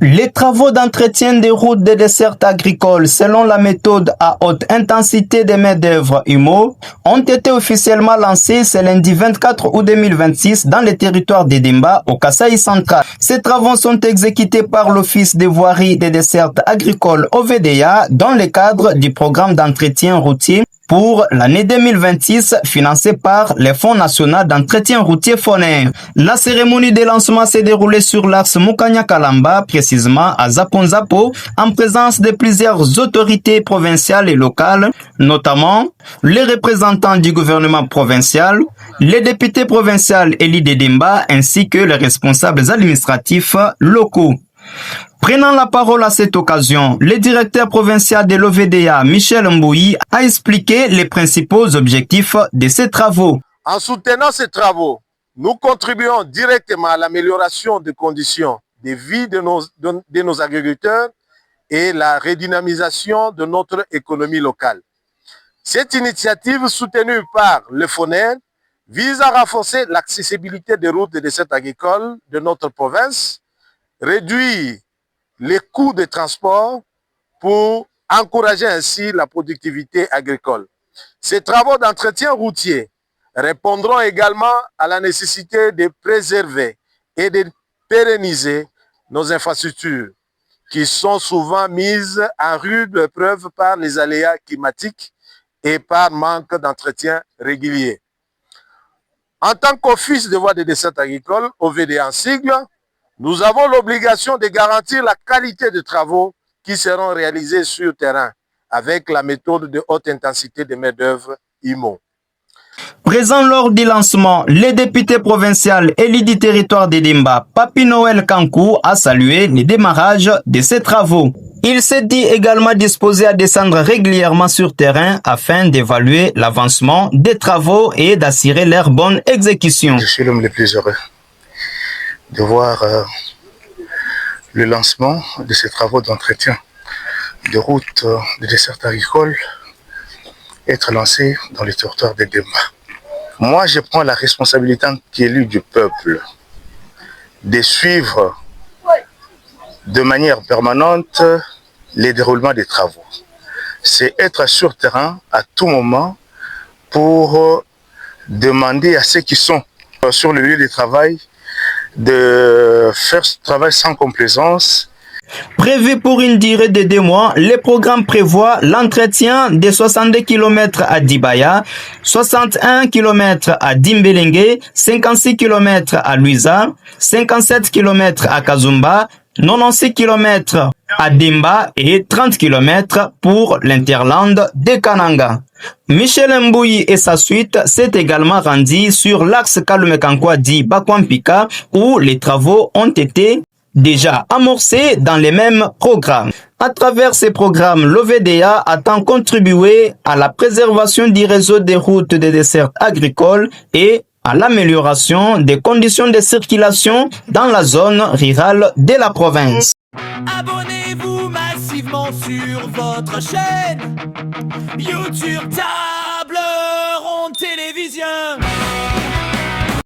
Les travaux d'entretien des routes des dessertes agricoles selon la méthode à haute intensité des main-d'œuvre IMO ont été officiellement lancés ce lundi 24 août 2026 dans le territoire d'Edimba au Kasaï central. Ces travaux sont exécutés par l'Office des voiries des dessertes agricoles OVDA dans le cadre du programme d'entretien routier pour l'année 2026 financé par le Fonds national d'entretien routier FONER. La cérémonie de lancement s'est déroulée sur l'axe Mukanya-Kalamba, précisément à Zaponzapo, en présence de plusieurs autorités provinciales et locales, notamment les représentants du gouvernement provincial, les députés provinciaux Eli Dedemba ainsi que les responsables administratifs locaux. Prenant la parole à cette occasion, le directeur provincial de l'OVDA, Michel Mbouyi, a expliqué les principaux objectifs de ces travaux. En soutenant ces travaux, nous contribuons directement à l'amélioration des conditions de vie de nos agriculteurs et la redynamisation de notre économie locale. Cette initiative soutenue par le FONER vise à renforcer l'accessibilité des routes et des dessertes agricoles de notre province, réduire les coûts de transport pour encourager ainsi la productivité agricole. Ces travaux d'entretien routier répondront également à la nécessité de préserver et de pérenniser nos infrastructures qui sont souvent mises en rude épreuve par les aléas climatiques et par manque d'entretien régulier. En tant qu'Office de voies des dessertes agricoles, OVDA en sigle, nous avons l'obligation de garantir la qualité des travaux qui seront réalisés sur terrain avec la méthode de haute intensité de main-d'œuvre IMO. Présent lors du lancement, le député provincial élu du territoire d'Edimba, Papi Noël Kankou, a salué le démarrage de ces travaux. Il s'est dit également disposé à descendre régulièrement sur terrain afin d'évaluer l'avancement des travaux et d'assurer leur bonne exécution. Je suis l'homme le plus heureux de voir le lancement de ces travaux d'entretien de routes de dessertes agricoles être lancé dans le territoire de Demba. Moi, je prends la responsabilité en tant qu'élu du peuple de suivre de manière permanente les déroulements des travaux. C'est être sur terrain à tout moment pour demander à ceux qui sont sur le lieu de travail de faire ce travail sans complaisance. Prévu pour une durée de 2 mois, le programme prévoit l'entretien de 62 km à Dibaya, 61 km à Dimbelenge, 56 km à Luisa, 57 km à Kazumba, 96 km à Dimba et 30 km pour l'interland de Kananga. Michel Mbouyi et sa suite s'est également rendu sur l'axe Kalume-Kankwa-Di-Bakwampika où les travaux ont été déjà amorcés dans les mêmes programmes. À travers ces programmes, l'OVDA attend contribuer à la préservation du réseau des routes des dessertes agricoles et à l'amélioration des conditions de circulation dans la zone rurale de la province. Abonnez-vous massivement sur votre chaîne YouTube Table Ronde Télévision.